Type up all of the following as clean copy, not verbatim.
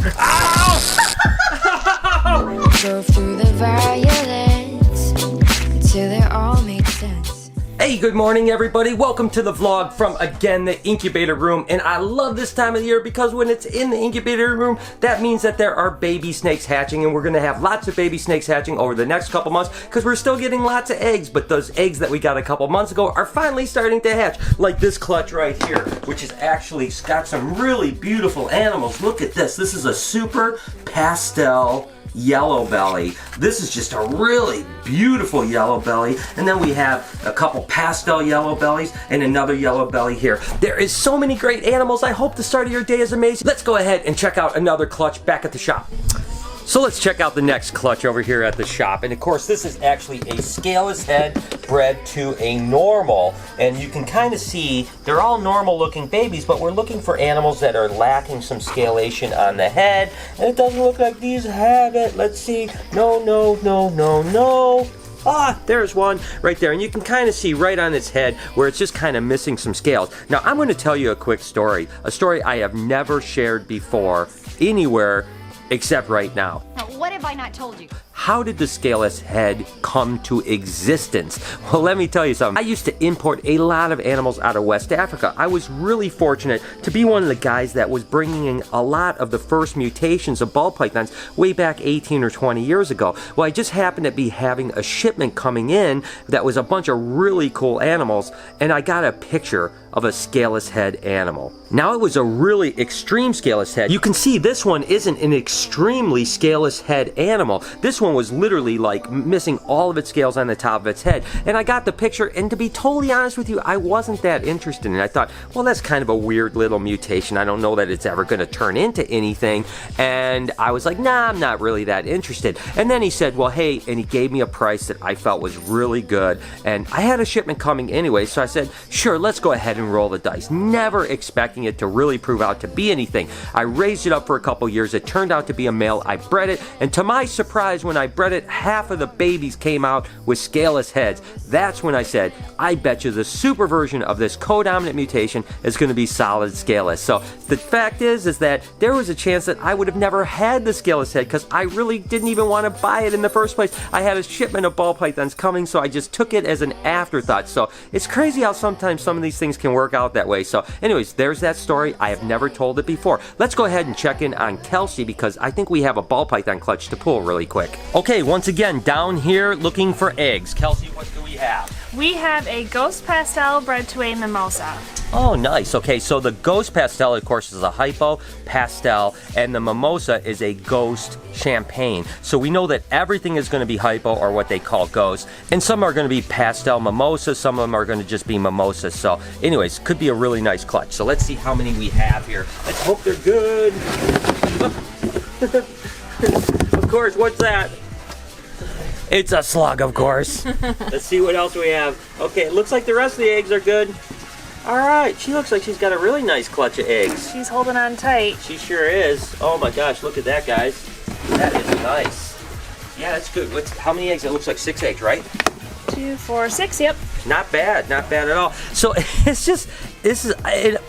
Go through the violence until they all make sense. Hey, good morning everybody. Welcome to the vlog from, again, the incubator room. And I love this time of the year because when it's in the incubator room, that means that there are baby snakes hatching, and we're gonna have lots of baby snakes hatching over the next couple months because we're still getting lots of eggs, but those eggs that we got a couple months ago are finally starting to hatch, like this clutch right here, which is actually got some really beautiful animals. Look at this. This is a super pastel yellow belly. This is just a really beautiful yellow belly, and then we have a couple pastel yellow bellies and another yellow belly here. There is so many great animals. I hope the start of your day is amazing. Let's go ahead and check out another clutch back at the shop. So let's check out the next clutch over here at the shop. And of course, this is actually a scaleless head bred to a normal. And you can kind of see they're all normal looking babies, but we're looking for animals that are lacking some scalation on the head. And it doesn't look like these have it. Let's see. No, no, no, no, no. Ah, there's one right there. And you can kind of see right on its head where it's just kind of missing some scales. Now, I'm going to tell you a quick story. A story I have never shared before anywhere except right now. What have I not told you? How did the scaleless head come to existence? Well, let me tell you something. I used to import a lot of animals out of West Africa. I was really fortunate to be one of the guys that was bringing in a lot of the first mutations of ball pythons way back 18 or 20 years ago. Well, I just happened to be having a shipment coming in that was a bunch of really cool animals, and I got a picture of a scaleless head animal. Now, it was a really extreme scaleless head. You can see this one isn't an extremely scaleless head animal. This one was literally like missing all of its scales on the top of its head. And I got the picture, and to be totally honest with you, I wasn't that interested in it. I thought, well, that's kind of a weird little mutation. I don't know that it's ever gonna turn into anything. And I was like, nah, I'm not really that interested. And then he said, well, hey, and he gave me a price that I felt was really good. And I had a shipment coming anyway, so I said, sure, let's go ahead and roll the dice. Never expecting it to really prove out to be anything. I raised it up for a couple years. It turned out to be a male. I bred it, and to my surprise, when I bred it, half of the babies came out with scaleless heads. That's when I said, I bet you the super version of this co-dominant mutation is going to be solid scaleless. So the fact is that there was a chance that I would have never had the scaleless head because I really didn't even want to buy it in the first place. I had a shipment of ball pythons coming, so I just took it as an afterthought. So it's crazy how sometimes some of these things can work out that way. So anyways, there's that story. I have never told it before. Let's go ahead and check in on Kelsey because I think we have a ball python clutch to pull really quick. Okay, once again, down here looking for eggs. Kelsey, what do we have? We have a ghost pastel bred to a mimosa. Oh, nice. Okay, so the ghost pastel, of course, is a hypo pastel, and the mimosa is a ghost champagne. So we know that everything is going to be hypo, or what they call ghost, and some are going to be pastel mimosa, some of them are going to just be mimosa. So anyways, could be a really nice clutch. So let's see how many we have here. Let's hope they're good. Of course, what's that? It's a slug, of course. Let's see what else we have. Okay, it looks like the rest of the eggs are good. All right, she looks like she's got a really nice clutch of eggs. She's holding on tight. She sure is. Oh my gosh, look at that, guys. That is nice. Yeah, that's good. How many eggs? It looks like 6 eggs, right? 2, 4, 6, yep. Not bad at all. So it's just,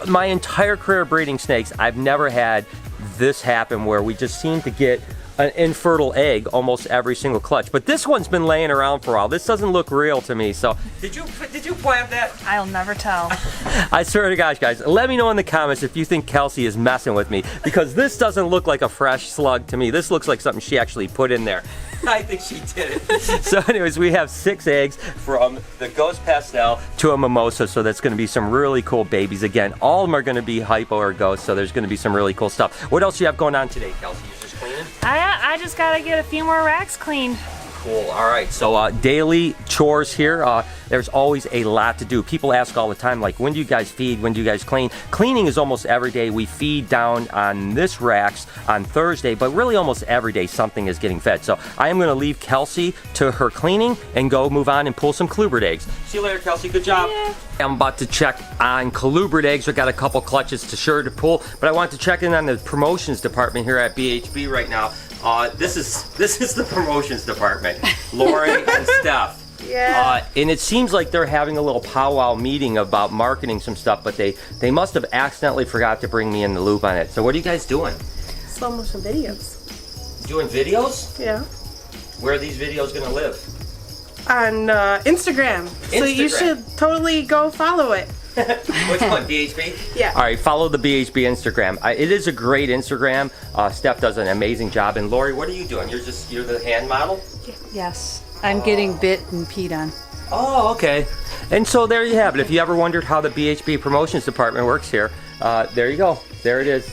my entire career breeding snakes, I've never had this happen where we just seem to get an infertile egg almost every single clutch. But this one's been laying around for a while. This doesn't look real to me. So did you plant that? I'll never tell. I swear to gosh, guys, let me know in the comments if you think Kelsey is messing with me, because this doesn't look like a fresh slug to me. This looks like something she actually put in there. I think she did it. So anyways, we have 6 eggs from the ghost pastel to a mimosa, so that's going to be some really cool babies. Again, all of them are going to be hypo or ghost, so there's going to be some really cool stuff. What else do you have going on today, Kelsey? You're just cleaning? I just got to get a few more racks cleaned. Cool. All right. So daily chores here. There's always a lot to do. People ask all the time, like, when do you guys feed? When do you guys clean? Cleaning is almost every day. We feed down on this racks on Thursday, but really almost every day something is getting fed. So I am going to leave Kelsey to her cleaning and go move on and pull some Colubrid eggs. See you later, Kelsey. Good job. Yeah. I'm about to check on Colubrid eggs. We got a couple clutches to pull, but I want to check in on the promotions department here at BHB right now. This is the promotions department. Lori and Steph. Yeah. And it seems like they're having a little powwow meeting about marketing some stuff, but they must have accidentally forgot to bring me in the loop on it. So what are you guys doing? slow motion videos. Doing videos? Yeah. Where are these videos gonna live? On Instagram. So you Instagram. should totally go follow it. Which one, BHB? Yeah. All right, follow the BHB Instagram. It is a great Instagram. Steph does an amazing job. And Lori, what are you doing? You're the hand model? Yes, I'm getting bit and peed on. Oh, okay. And so there you have it. If you ever wondered how the BHB promotions department works here, there you go. There it is.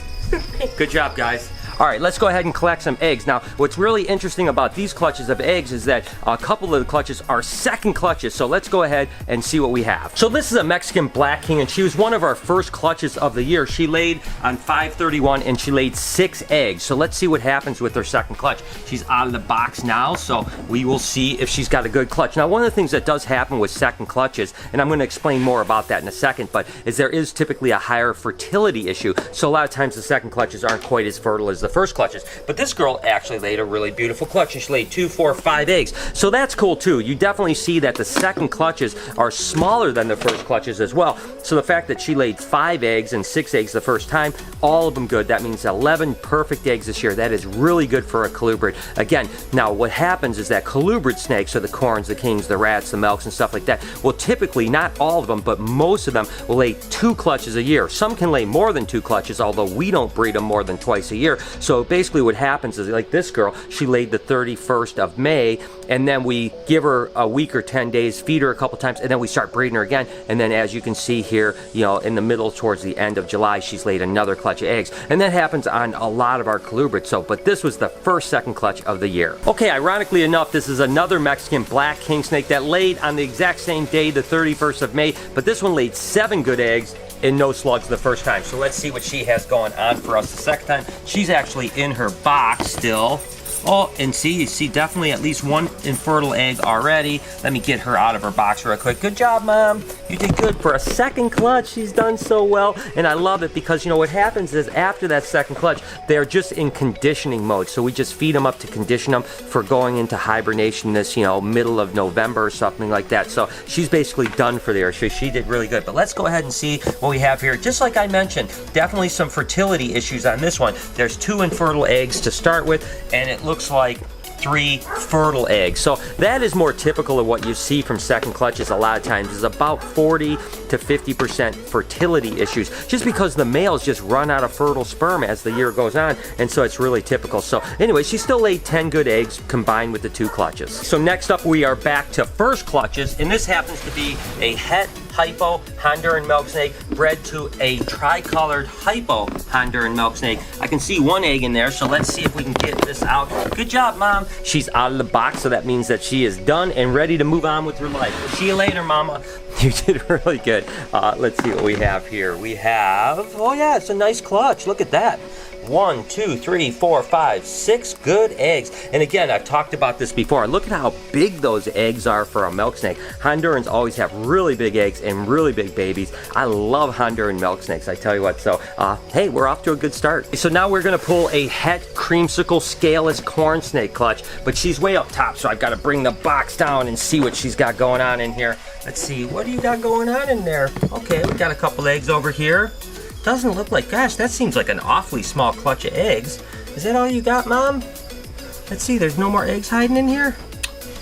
Good job, guys. All right, let's go ahead and collect some eggs. Now, what's really interesting about these clutches of eggs is that a couple of the clutches are second clutches. So let's go ahead and see what we have. So this is a Mexican Black King, and she was one of our first clutches of the year. She laid on 5/31, and she laid 6 eggs. So let's see what happens with her second clutch. She's out of the box now, so we will see if she's got a good clutch. Now, one of the things that does happen with second clutches, and I'm going to explain more about that in a second, but is there is typically a higher fertility issue. So a lot of times the second clutches aren't quite as fertile as the first clutches. But this girl actually laid a really beautiful clutch, and she laid 2, 4, 5 eggs. So that's cool too. You definitely see that the second clutches are smaller than the first clutches as well. So the fact that she laid 5 eggs and 6 eggs the first time, all of them good. That means 11 perfect eggs this year. That is really good for a colubrid. Again, now what happens is that colubrid snakes, so the corns, the kings, the rats, the milks, and stuff like that, will typically, not all of them, but most of them will lay 2 clutches a year. Some can lay more than 2 clutches, although we don't breed them more than twice a year. So basically what happens is, like this girl, she laid the 31st of May, and then we give her a week or 10 days, feed her a couple times, and then we start breeding her again. And then as you can see here, you know, in the middle towards the end of July, she's laid another clutch of eggs. And that happens on a lot of our colubrids. So, but this was the second clutch of the year. Okay, ironically enough, this is another Mexican Black King Snake that laid on the exact same day, the 31st of May, but this one laid 7 good eggs and no slugs the first time. So let's see what she has going on for us the second time. She's actually in her box still. Oh, and see, you see definitely at least one infertile egg already. Let me get her out of her box real quick. Good job, Mom. You did good for a second clutch. She's done so well, and I love it because, you know, what happens is after that second clutch, they're just in conditioning mode. So we just feed them up to condition them for going into hibernation this, you know, middle of November or something like that. So she's basically done for the year. She did really good. But let's go ahead and see what we have here. Just like I mentioned, definitely some fertility issues on this one. There's 2 infertile eggs to start with, and it looks like 3 fertile eggs. So that is more typical of what you see from second clutches a lot of times, is about 40 to 50% fertility issues, just because the males just run out of fertile sperm as the year goes on, and so it's really typical. So anyway, she still laid 10 good eggs combined with the 2 clutches. So next up we are back to first clutches, and this happens to be a het hypo Honduran milk snake bred to a tricolored hypo Honduran milk snake. I can see 1 egg in there, so let's see if we can get this out. Good job, Mom. She's out of the box, so that means that she is done and ready to move on with her life. We'll see you later, Mama. You did really good. Let's see what we have here. We have, oh yeah, it's a nice clutch. Look at that. 1, 2, 3, 4, 5, 6 good eggs. And again, I've talked about this before. Look at how big those eggs are for a milk snake. Hondurans always have really big eggs and really big babies. I love Honduran milk snakes, I tell you what. So, hey, we're off to a good start. So now we're gonna pull a het creamsicle scaleless corn snake clutch, but she's way up top, so I've gotta bring the box down and see what she's got going on in here. Let's see, what do you got going on in there? Okay, we got a couple eggs over here. Doesn't look like, gosh, that seems like an awfully small clutch of eggs. Is that all you got, Mom? Let's see, there's no more eggs hiding in here?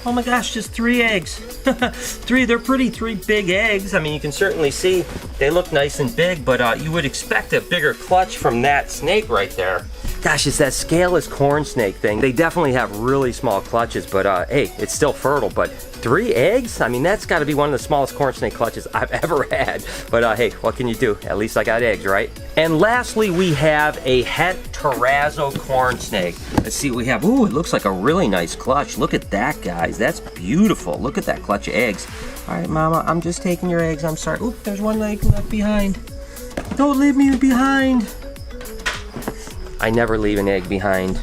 Oh my gosh, just 3 eggs. 3, they're pretty 3 big eggs. I mean, you can certainly see they look nice and big, but you would expect a bigger clutch from that snake right there. Gosh, it's that scaleless corn snake thing. They definitely have really small clutches, but hey, it's still fertile. But 3 eggs? I mean, that's got to be one of the smallest corn snake clutches I've ever had. But hey, what can you do? At least I got eggs, right? And lastly, we have a het terrazzo corn snake. Let's see what we have. Ooh, it looks like a really nice clutch. Look at that, guys. That's beautiful. Look at that clutch of eggs. All right, Mama, I'm just taking your eggs. I'm sorry. Oop, there's 1 leg left behind. Don't leave me behind. I never leave an egg behind.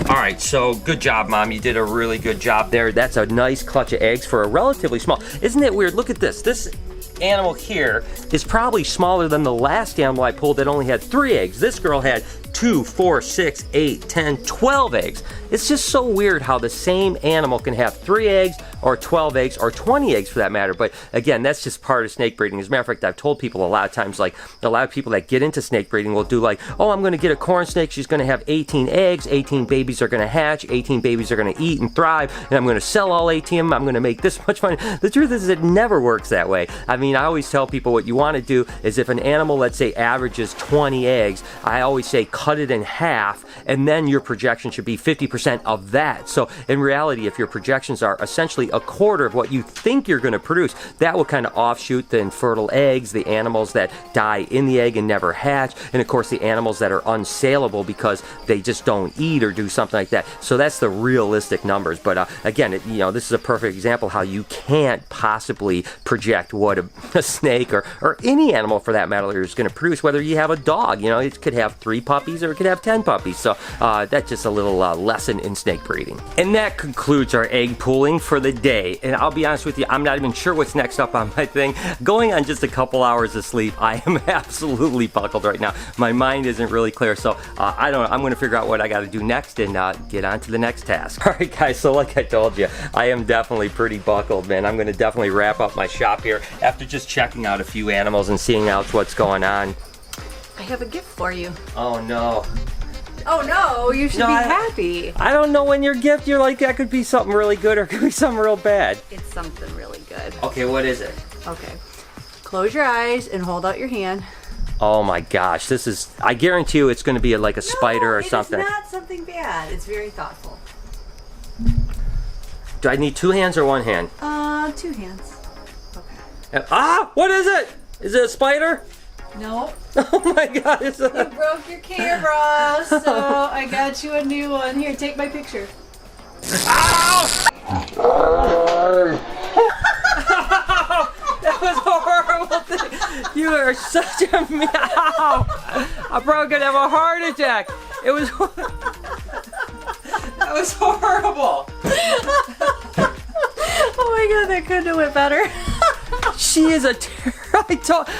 All right, so good job, Mom. You did a really good job there. That's a nice clutch of eggs for a relatively small. Isn't it weird? Look at this. This animal here is probably smaller than the last animal I pulled that only had 3 eggs. This girl had 2, 4, 6, 8, 10, 12 eggs. It's just so weird how the same animal can have 3 eggs or 12 eggs or 20 eggs for that matter. But again, that's just part of snake breeding. As a matter of fact, I've told people a lot of times, like a lot of people that get into snake breeding will do like, oh, I'm going to get a corn snake. She's going to have 18 eggs. 18 babies are going to hatch. 18 babies are going to eat and thrive. And I'm going to sell all 18 of them. I'm going to make this much money. The truth is it never works that way. I mean, I always tell people what you want to do is if an animal, let's say, averages 20 eggs, I always say cut it in half, and then your projection should be 50% of that. So in reality, if your projections are essentially a quarter of what you think you're going to produce, that will kind of offshoot the infertile eggs, the animals that die in the egg and never hatch, and of course the animals that are unsaleable because they just don't eat or do something like that. So that's the realistic numbers. But again, this is a perfect example how you can't possibly project what a snake or any animal for that matter is going to produce, whether you have a dog. It could have 3 puppies or it could have 10 puppies. So that's just a little lesson in snake breeding. And that concludes our egg pooling for the day. And I'll be honest with you, I'm not even sure what's next up on my thing. Going on just a couple hours of sleep, I am absolutely buckled right now. My mind isn't really clear. So I don't know. I'm going to figure out what I got to do next and get on to the next task. All right, guys. So like I told you, I am definitely pretty buckled, man. I'm going to definitely wrap up my shop here after just checking out a few animals and seeing out what's going on. I have a gift for you. Oh no. Oh no, you should be happy. I don't know when your gift, you're like, that could be something really good or it could be something real bad. It's something really good. Okay, what is it? Okay. Close your eyes and hold out your hand. Oh my gosh, this is, I guarantee you it's going to be like a spider or something. It's not something bad. It's very thoughtful. Do I need 2 hands or 1 hand? 2 hands. Okay. What is it? Is it a spider? No. Oh my god, it's You broke your camera, so I got you a new one. Here, take my picture. Ow! That was a horrible thing. You are such a meow. I'm probably gonna have a heart attack. It was. That was horrible. Oh my god, that couldn't have went better. She is a terror.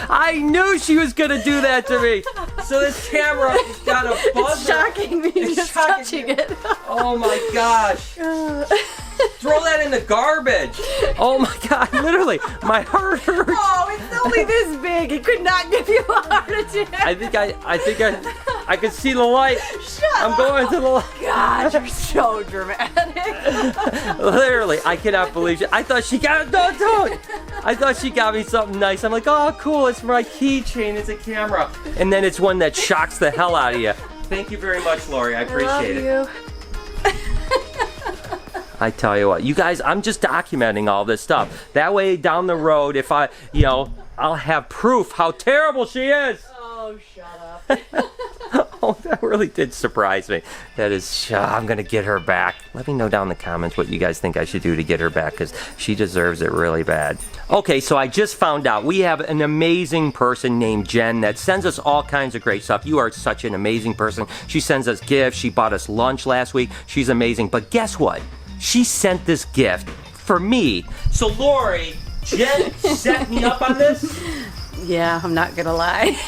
I knew she was gonna do that to me. So this camera has got a buzzer. It's shocking me just touching it. Oh my gosh. Throw that in the garbage. Oh my god, literally, my heart hurts. Oh, it's only this big. It could not give you a heart attack. I can see the light. I'm going to the light. God, you're so dramatic. Literally, I cannot believe it. I thought she got don't. I thought she got me something nice. I'm like, oh cool, it's my keychain, it's a camera. And then it's one that shocks the hell out of you. Thank you very much, Lori. I appreciate it. I tell you what, you guys, I'm just documenting all this stuff. That way down the road, if I'll have proof how terrible she is. Oh, shut up. Oh, that really did surprise me. That is, I'm going to get her back. Let me know down in the comments what you guys think I should do to get her back, because she deserves it really bad. Okay, so I just found out we have an amazing person named Jen that sends us all kinds of great stuff. You are such an amazing person. She sends us gifts. She bought us lunch last week. She's amazing. But guess what? She sent this gift for me. So Lori, Jen set me up on this? Yeah, I'm not gonna lie.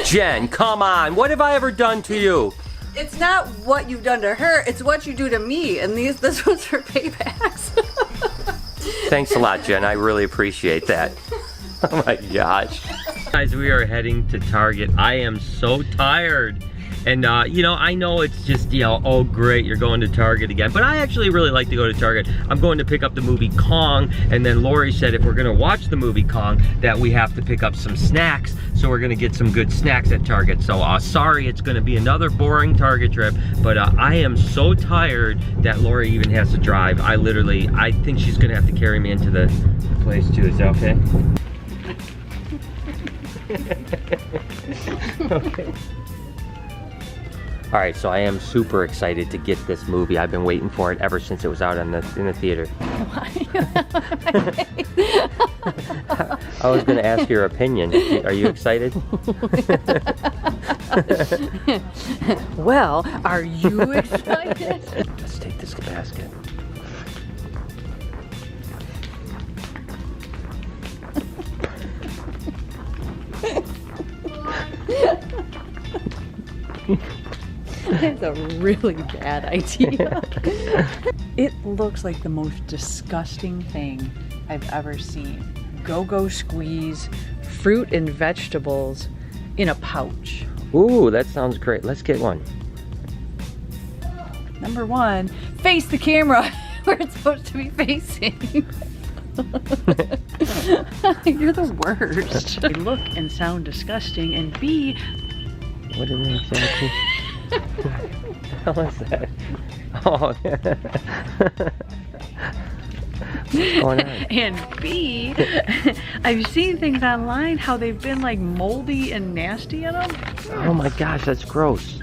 Jen, come on. What have I ever done to you? It's not what you've done to her, it's what you do to me, and this was her paybacks. Thanks a lot, Jen. I really appreciate that. Oh my gosh. Guys, we are heading to Target. I am so tired. And, I know it's just, oh great, you're going to Target again. But I actually really like to go to Target. I'm going to pick up the movie Kong. And then Lori said if we're going to watch the movie Kong, that we have to pick up some snacks. So we're going to get some good snacks at Target. So, sorry, it's going to be another boring Target trip. But I am so tired that Lori even has to drive. I think she's going to have to carry me into the place too. Is that okay? Okay. All right, so I am super excited to get this movie. I've been waiting for it ever since it was out in the theater. Why? I was going to ask your opinion. Are you excited? Well, are you excited? Let's take this basket. It's a really bad idea. It looks like the most disgusting thing I've ever seen. Go-go squeeze, fruit and vegetables in a pouch. Ooh, that sounds great. Let's get one. Number one, face the camera where it's supposed to be facing. You're the worst. They look and sound disgusting, and B, What is it exactly? What the hell is that? Oh, what's going on? and B, I've seen things online how they've been like moldy and nasty in them. Oh my gosh, that's gross.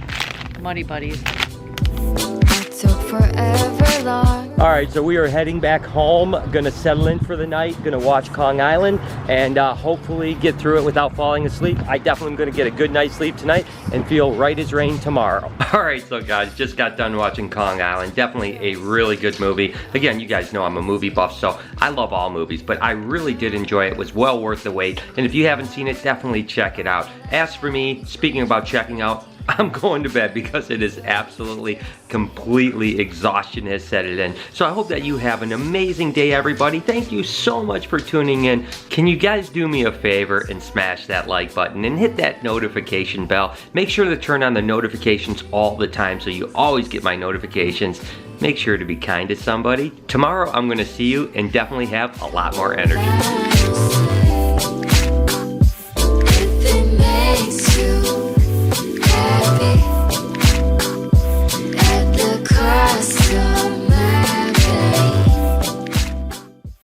Muddy buddies. It took forever long. All right, so we are heading back home. Gonna settle in for the night. Gonna watch Kong Island and hopefully get through it without falling asleep. I definitely am gonna get a good night's sleep tonight and feel right as rain tomorrow. All right, so guys, just got done watching Kong Island. Definitely a really good movie. Again, you guys know I'm a movie buff, so I love all movies, but I really did enjoy it. It was well worth the wait. And if you haven't seen it, definitely check it out. As for me, speaking about checking out, I'm going to bed because it is absolutely, completely exhaustion has set it in. So I hope that you have an amazing day, everybody. Thank you so much for tuning in. Can you guys do me a favor and smash that like button and hit that notification bell? Make sure to turn on the notifications all the time so you always get my notifications. Make sure to be kind to somebody. Tomorrow I'm going to see you and definitely have a lot more energy.